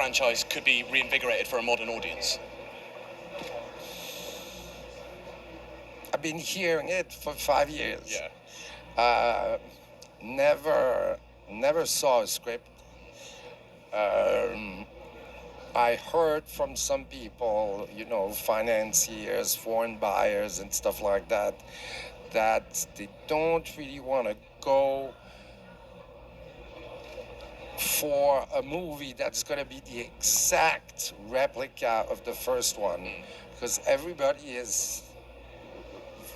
franchise could be reinvigorated for a modern audience? I've been hearing it for 5 years. Yeah. Never saw a script. I heard from some people, financiers, foreign buyers, and stuff like that, that they don't really want to go for a movie that's going to be the exact replica of the first one, because everybody is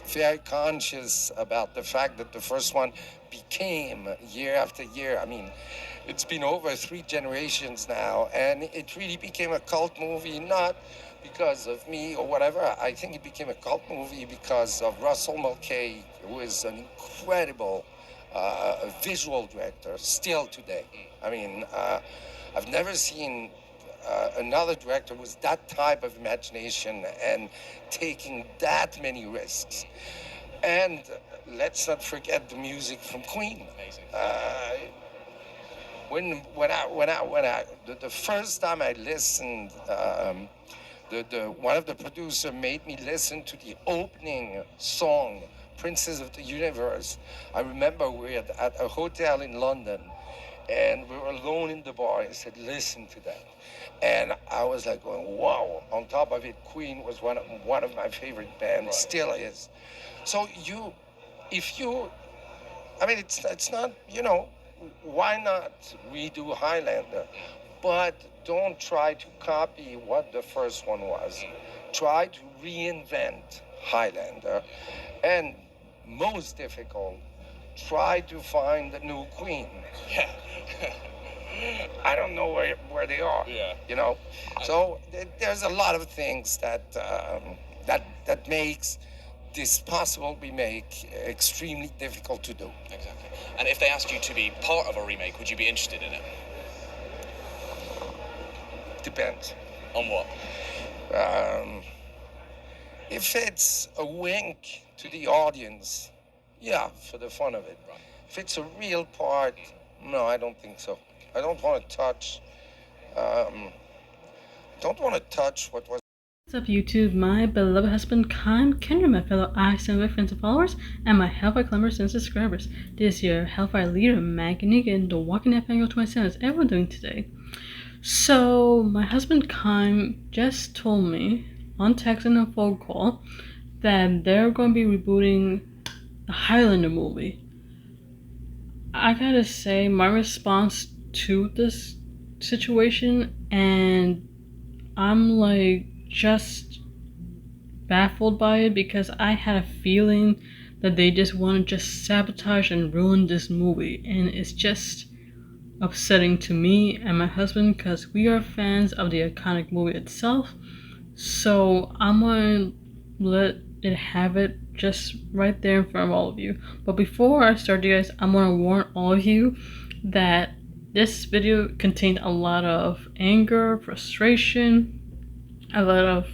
very conscious about the fact that the first one became, year after year, it's been over 3 generations now, and it really became a cult movie, not because of me or whatever. I think it became a cult movie because of Russell Mulcahy, who is an incredible visual director still today. I've never seen another director with that type of imagination and taking that many risks. And let's not forget the music from Queen. Amazing. The first time I listened, one of the producers made me listen to the opening song, Princess of the Universe. I remember we were at a hotel in London, and we were alone in the bar. He said, listen to that. And I was like going, wow. On top of it, Queen was one of my favorite bands, right. Still is. So it's not, why not redo Highlander? But don't try to copy what the first one was. Try to reinvent Highlander. And most difficult, try to find the new Queen. Yeah. I don't know where they are. Yeah. So there's a lot of things that makes this possible remake extremely difficult to do. Exactly. And if they asked you to be part of a remake, would you be interested in it? Depends. On what? If it's a wink to the audience, yeah, for the fun of it. Right. If it's a real part, no, I don't think so. I don't want to touch. What was. What's up, YouTube? My beloved husband, Kendra, my fellow Iceland friends and followers, and my Hellfire climbers and subscribers. This year, Hellfire leader, Magnique, and the walking that fangirl to my son is everyone doing today. So, my husband, just told me on text and a phone call that they're going to be rebooting the Highlander movie. I gotta say, my response to this situation, and I'm like just baffled by it, because I had a feeling that they just want to just sabotage and ruin this movie, and it's just upsetting to me and my husband because we are fans of the iconic movie itself. So I'm gonna let it have it just right there in front of all of you. But before I start, you guys, I'm gonna warn all of you that this video contained a lot of anger, frustration, a lot of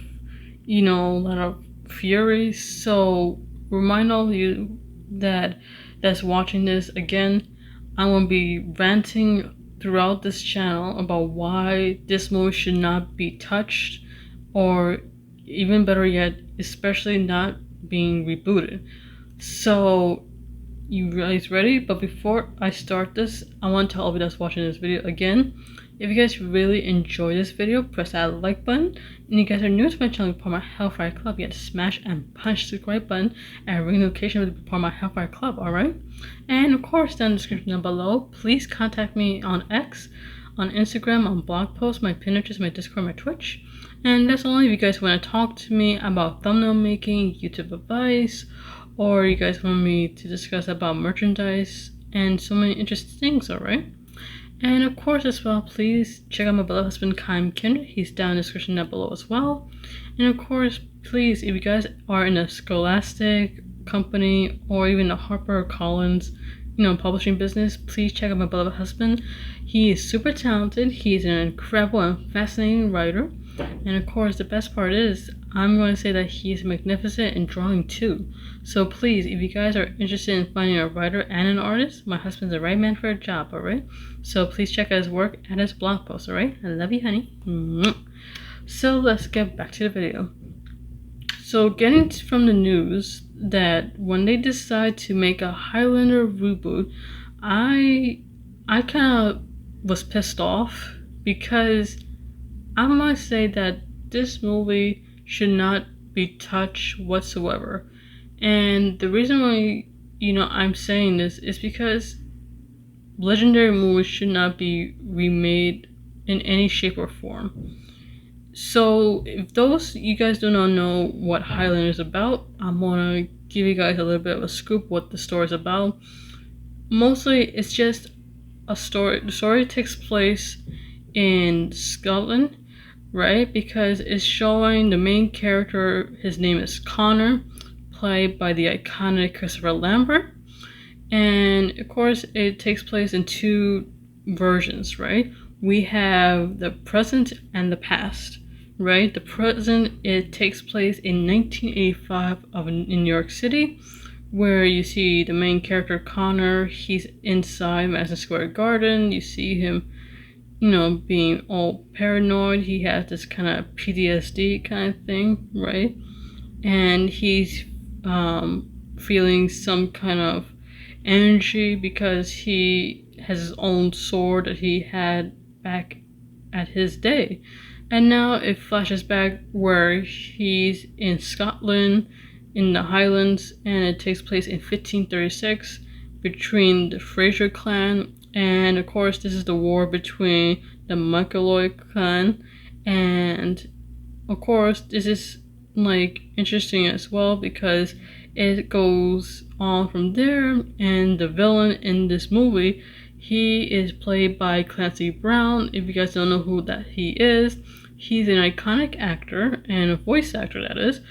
fury. So remind all of you that's watching this, again, I'm gonna be ranting throughout this channel about why this movie should not be touched, or even better yet, especially not being rebooted. So you guys ready? But before I start this, I want to tell everybody that's watching this video again, if you guys really enjoy this video, press that like button. And you guys are new to my channel, be part of my Hellfire Club, you have to smash and punch the subscribe button and ring the notification to be part of my Hellfire Club, alright? And of course, down in the description down below, please contact me on X, on Instagram, on blog posts, my Pinterest, my Discord, my Twitch. And that's only if you guys want to talk to me about thumbnail making, YouTube advice, or you guys want me to discuss about merchandise and so many interesting things, alright? And of course as well, please check out my beloved husband, Kendra. He's down in the description down below as well. And of course, please, if you guys are in a Scholastic company or even a Harper Collins, publishing business, please check out my beloved husband. He is super talented. He's an incredible and fascinating writer. And of course, the best part is I'm going to say that he is magnificent in drawing too. So please, if you guys are interested in finding a writer and an artist, my husband's the right man for a job, alright? So please check out his work and his blog post, alright? I love you, honey. So let's get back to the video. So getting from the news that when they decide to make a Highlander reboot, I kind of was pissed off because I must say that this movie should not be touched whatsoever. And the reason why, I'm saying this is because legendary movies should not be remade in any shape or form. So if you guys do not know what Highlander is about, I'm gonna give you guys a little bit of a scoop what the story is about. Mostly it's just a story. The story takes place in Scotland, right? Because it's showing the main character, his name is Connor, played by the iconic Christopher Lambert. And of course it takes place in two versions, right? We have the present and the past, right? The present, it takes place in 1985 in New York City, where you see the main character Connor, he's inside Madison Square Garden. You see him, being all paranoid. He has this kind of PTSD kind of thing, right? And he's feeling some kind of energy because he has his own sword that he had back at his day. And now it flashes back where he's in Scotland, in the Highlands, and it takes place in 1536 between the Fraser clan, and of course this is the war between the McElroy clan. And of course this is interesting as well because it goes on from there. And the villain in this movie, he is played by Clancy Brown. If you guys don't know who that he is, he's an iconic actor and a voice actor, that is.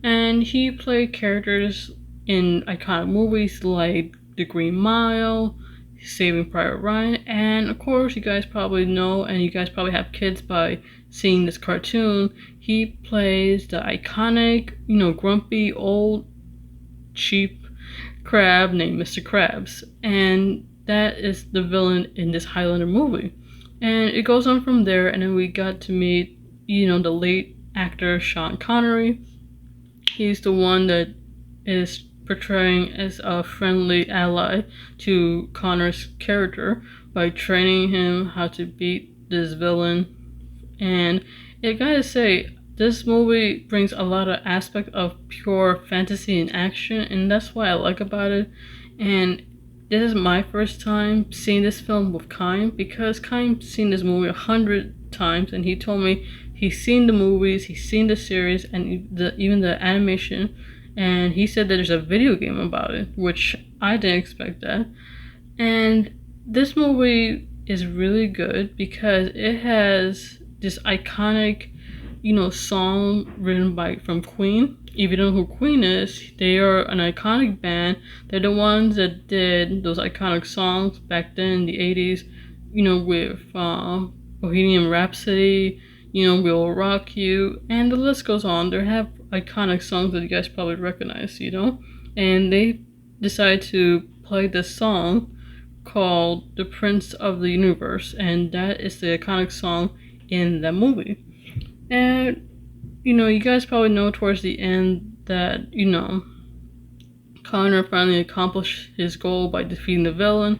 And he played characters in iconic movies like The Green Mile, Saving Private Ryan, and of course you guys probably know, and you guys probably have kids by seeing this cartoon, he plays the iconic, grumpy old cheap crab named Mr. Krabs. And that is the villain in this Highlander movie. And it goes on from there, and then we got to meet, the late actor Sean Connery. He's the one that is portraying as a friendly ally to Connor's character by training him how to beat this villain. And I gotta say, this movie brings a lot of aspect of pure fantasy and action, and that's what I like about it. And this is my first time seeing this film with Kyle, because Kyle's seen this movie 100 times, and he told me he's seen the movies, he's seen the series, and even the animation, and he said that there's a video game about it, which I didn't expect that. And this movie is really good because it has this iconic, song written from Queen. If you don't know who Queen is, they are an iconic band. They're the ones that did those iconic songs back then in the 80s, with Bohemian Rhapsody, We'll Rock You, and the list goes on. They have iconic songs that you guys probably recognize, and they decided to play this song called The Prince of the Universe, and that is the iconic song in that movie. And you guys probably know towards the end that Connor finally accomplished his goal by defeating the villain,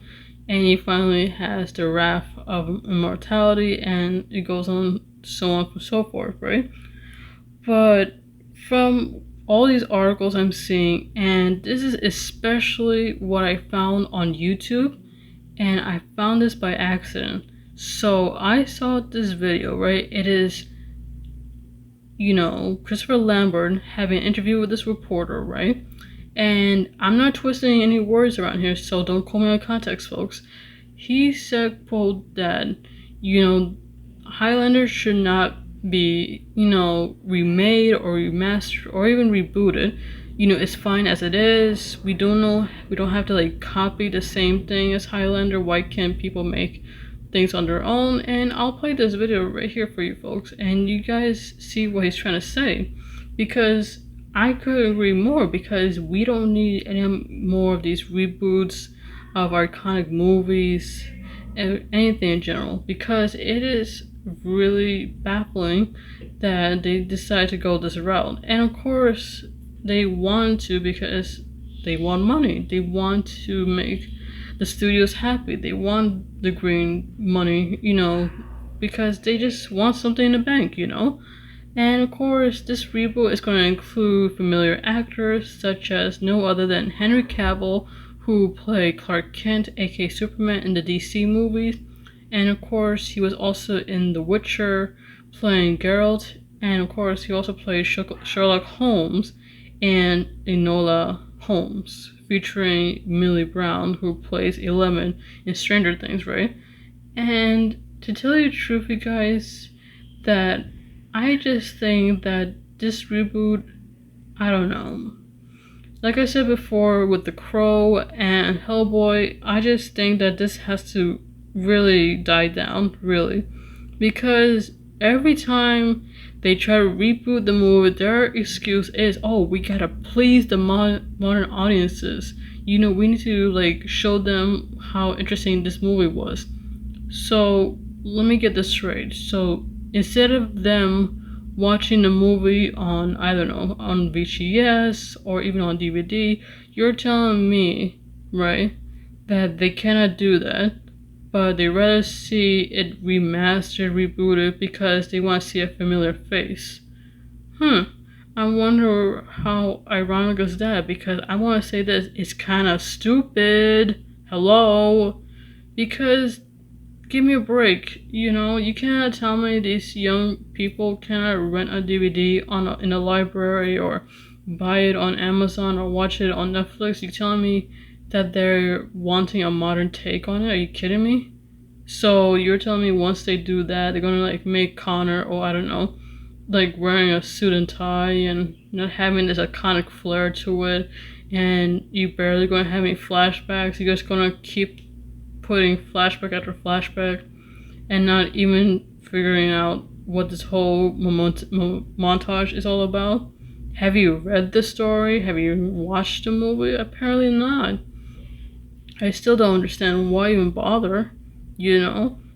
and he finally has the wrath of immortality, and it goes on so on and so forth, right? But from all these articles I'm seeing, and this is especially what I found on YouTube, and I found this by accident. So I saw this video, right? It is Christopher Lambert having an interview with this reporter, right? And I'm not twisting any words around here, so don't call me out of context, folks. He said, quote, that, Highlander should not be, remade or remastered or even rebooted. It's fine as it is. We don't have to copy the same thing as Highlander. Why can't people make things on their own? And I'll play this video right here for you folks, and you guys see what he's trying to say. Because I could agree more, because we don't need any more of these reboots of iconic movies and anything in general, because it is really baffling that they decide to go this route. And of course, they want to because they want money. They want to make the studios happy. They want the green money, because they just want something in the bank. And of course, this reboot is going to include familiar actors such as no other than Henry Cavill, who played Clark Kent, aka Superman, in the DC movies. And of course, he was also in The Witcher, playing Geralt. And of course, he also played Sherlock Holmes and Enola Holmes, featuring Millie Brown, who plays Eleven in Stranger Things, right? And to tell you the truth, you guys, that I just think that this reboot, I don't know. Like I said before with The Crow and Hellboy, I just think that this has to really die down, really. Because every time they try to reboot the movie, their excuse is, oh, we gotta please the modern audiences. We need to show them how interesting this movie was. So let me get this straight. So instead of them watching the movie on, I don't know, on VHS or even on DVD, you're telling me, right, that they cannot do that, but they rather see it remastered, rebooted, because they want to see a familiar face. I wonder how ironic is that, because I want to say that it's kind of stupid. Hello? Because give me a break, you cannot tell me these young people cannot rent a DVD in a library or buy it on Amazon or watch it on Netflix. You telling me that they're wanting a modern take on it? Are you kidding me? So you're telling me once they do that, they're gonna make Connor, or I don't know, wearing a suit and tie and not having this iconic flair to it, and you barely gonna have any flashbacks. You're just gonna keep putting flashback after flashback and not even figuring out what this whole montage is all about. Have you read the story? Have you watched the movie? Apparently not. I still don't understand why even bother.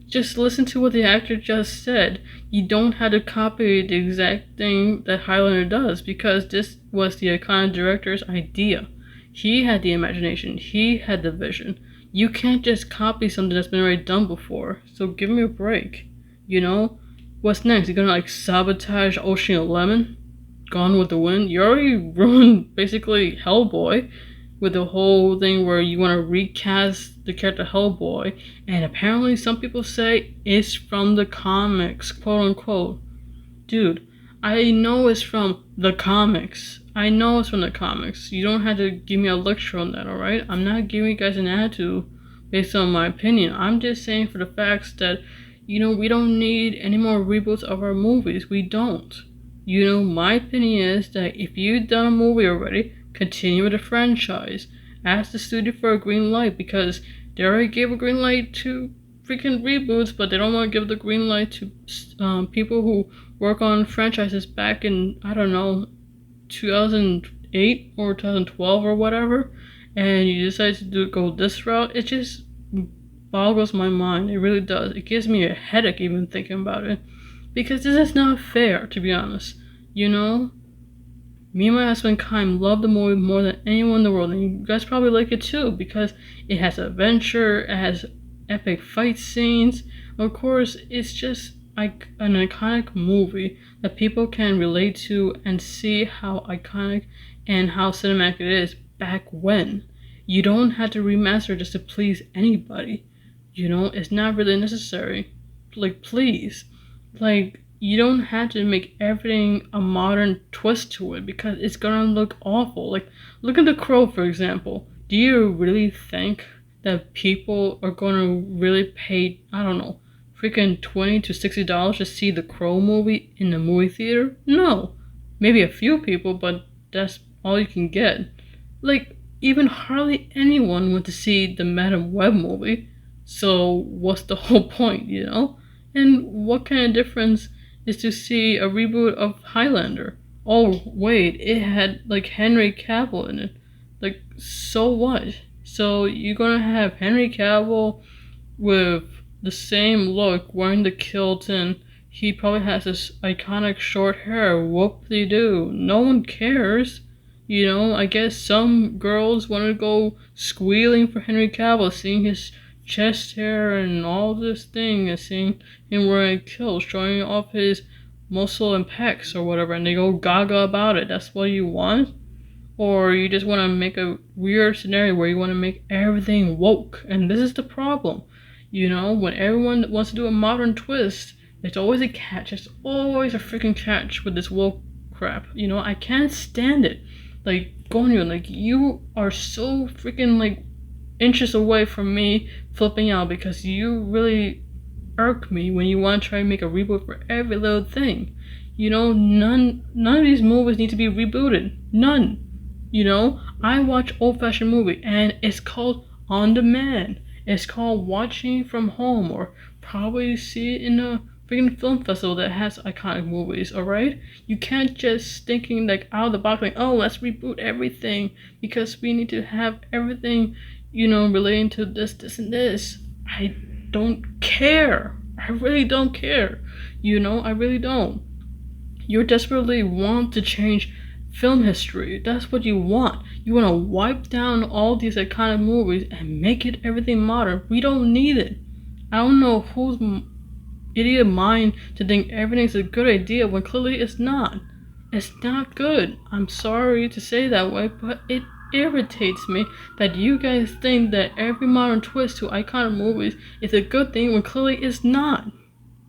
Just listen to what the actor just said. You don't have to copy the exact thing that Highlander does, because this was the iconic director's idea. He had the imagination. He had the vision. You can't just copy something that's been already done before. So give me a break. What's next? You're gonna sabotage Ocean 11? Gone with the Wind? You already ruined basically Hellboy with the whole thing where you want to recast the character Hellboy, and apparently some people say it's from the comics, quote unquote. Dude, I know it's from the comics. I know it's from the comics. You don't have to give me a lecture on that, alright? I'm not giving you guys an attitude based on my opinion. I'm just saying for the facts that, we don't need any more reboots of our movies. We don't. My opinion is that if you've done a movie already, continue with the franchise. Ask the studio for a green light, because they already gave a green light to freaking reboots, but they don't want to give the green light to people who work on franchises back in, I don't know, 2008 or 2012 or whatever, and you decide to go this route. It just boggles my mind. It really does. It gives me a headache even thinking about it, because this is not fair, to be honest. Me and my husband Kaim love the movie more than anyone in the world, and you guys probably like it too, because it has adventure, it has epic fight scenes. Of course, it's just like an iconic movie that people can relate to and see how iconic and how cinematic it is back when. You don't have to remaster just to please anybody. It's not really necessary. Please. You don't have to make everything a modern twist to it, because it's gonna look awful. Look at The Crow, for example. Do you really think that people are gonna really pay, I don't know, freaking $20 to $60 to see The Crow movie in the movie theater? No. Maybe a few people, but that's all you can get. Even hardly anyone went to see the Madam Web movie. So what's the whole point, And what kind of difference is to see a reboot of Highlander? oh wait, it had like Henry Cavill in it. Like, so what? So you're gonna have Henry Cavill with the same look, wearing the kilt, and he probably has this iconic short hair. Whoop-de-doo. No one cares. You know, I guess some girls want to go squealing for Henry Cavill, seeing his chest hair and all this thing, and seeing him wearing a kilt, showing off his muscle and pecs or whatever, and they go gaga about it. That's what you want? Or you just want to make a weird scenario where you want to make everything woke. And this is the problem. You know, when everyone wants to do a modern twist, there's always a catch. There's always a freaking catch with this woke crap. You know, I can't stand it. Like, Gonyo, like, you are so freaking, like, inches away from me flipping out because you really irk me when you want to try to make a reboot for every little thing. You know, none of these movies need to be rebooted. None. You know, I watch old-fashioned movie and it's called on demand. It's called watching from home, or probably see it in a freaking film festival that has iconic movies, alright? You can't just thinking like out of the box like, oh, let's reboot everything because we need to have everything, you know, relating to this, and this. I don't care. I really don't care. You know, I really don't. You desperately want to change film history. That's what you want. You want to wipe down all these iconic movies and make it everything modern. We don't need it. I don't know whose idiot mind to think everything's a good idea when clearly it's not. It's not good. I'm sorry to say that way, but it irritates me that you guys think that every modern twist to iconic movies is a good thing when clearly it's not.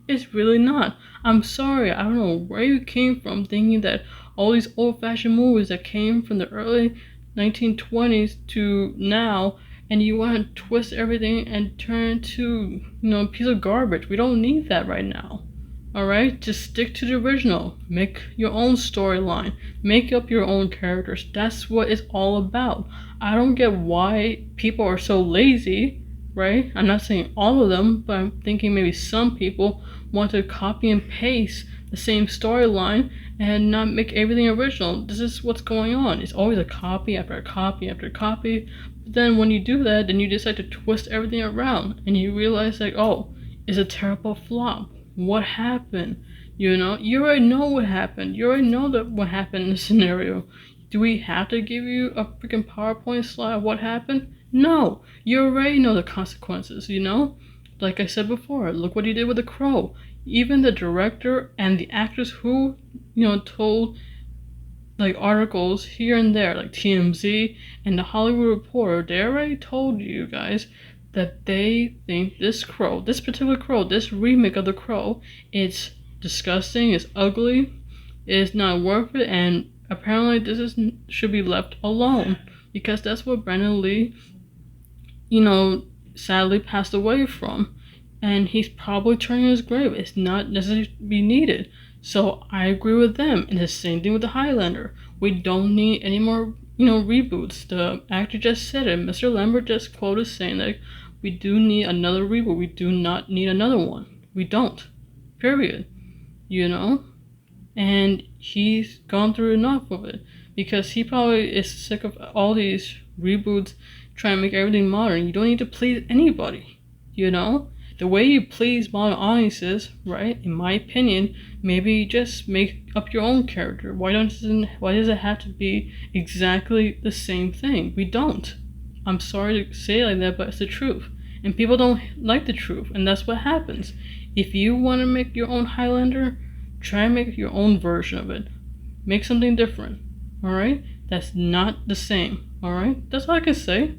It's really not. I'm sorry. I don't know where you came from thinking that all these old-fashioned movies that came from the early 1920s to now, and you want to twist everything and turn it to, you know, a piece of garbage. We don't need that right now. Alright? Just stick to the original. Make your own storyline. Make up your own characters. That's what it's all about. I don't get why people are so lazy, right? I'm not saying all of them, but I'm thinking maybe some people want to copy and paste the same storyline and not make everything original. This is what's going on. It's always a copy after a copy after a copy. But then when you do that, then you decide to twist everything around and you realize like, oh, it's a terrible flop. What happened? You know, you already know what happened. You already know that what happened in the scenario. Do we have to give you a freaking PowerPoint slide of what happened? No. You already know the consequences, you know? Like I said before, look what he did with The Crow. Even the director and the actors who, you know, told like articles here and there, like TMZ and the Hollywood Reporter, they already told you guys that they think this Crow, this particular Crow, this remake of The Crow, it's disgusting, it's ugly, it's not worth it, and apparently this should be left alone because that's what Brandon Lee, you know, sadly passed away from. And he's probably turning his grave. It's not necessarily to be needed. So I agree with them. And the same thing with the Highlander. We don't need any more, you know, reboots. The actor just said it. Mr. Lambert just quoted saying that we do need another reboot. We do not need another one. We don't. Period. You know? And he's gone through enough of it. Because he probably is sick of all these reboots trying to make everything modern. You don't need to please anybody. You know? The way you please modern audiences, right, in my opinion, maybe just make up your own character. Why does it have to be exactly the same thing? We don't. I'm sorry to say it like that, but it's the truth. And people don't like the truth, and that's what happens. If you want to make your own Highlander, try and make your own version of it. Make something different, alright? That's not the same, alright? That's all I can say.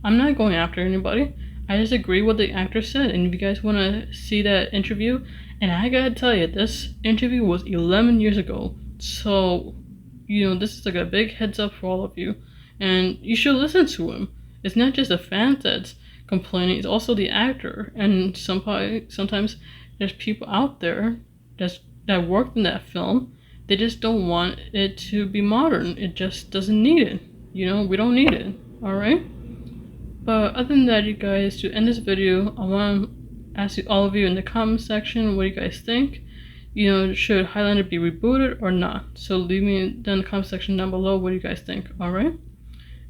I'm not going after anybody. I just agree with what the actor said, and if you guys want to see that interview, and I gotta tell you, this interview was 11 years ago, so, you know, this is like a big heads up for all of you, and you should listen to him. It's not just the fans that's complaining, it's also the actor, and sometimes there's people out there that worked in that film, they just don't want it to be modern, it just doesn't need it, you know, we don't need it, alright? But other than that, you guys, to end this video, I want to ask all of you in the comment section what you guys think. should Highlander be rebooted or not? So leave me in the comment section down below what you guys think, alright?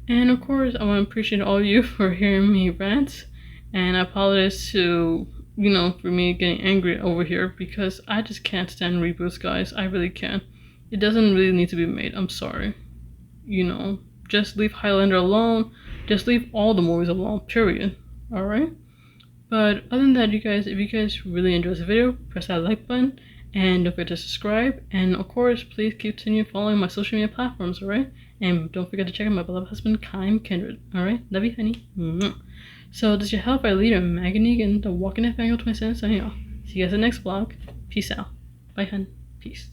And of course, I want to appreciate all of you for hearing me rant, and I apologize to, for me getting angry over here, because I just can't stand reboots, guys. I really can't. It doesn't really need to be made. I'm sorry. Just leave Highlander alone. Just leave all the movies alone, period. Alright? But other than that, you guys, if you guys really enjoyed this video, press that like button, and don't forget to subscribe. And of course, please continue following my social media platforms, alright? And don't forget to check out my beloved husband, Kind Kindred. Alright? Love you, honey. So this is your Hellfire leader, Maggie Negan, the Walking Dead Fangirl 27 signing off. See you guys in the next vlog. Peace out. Bye, hun. Peace.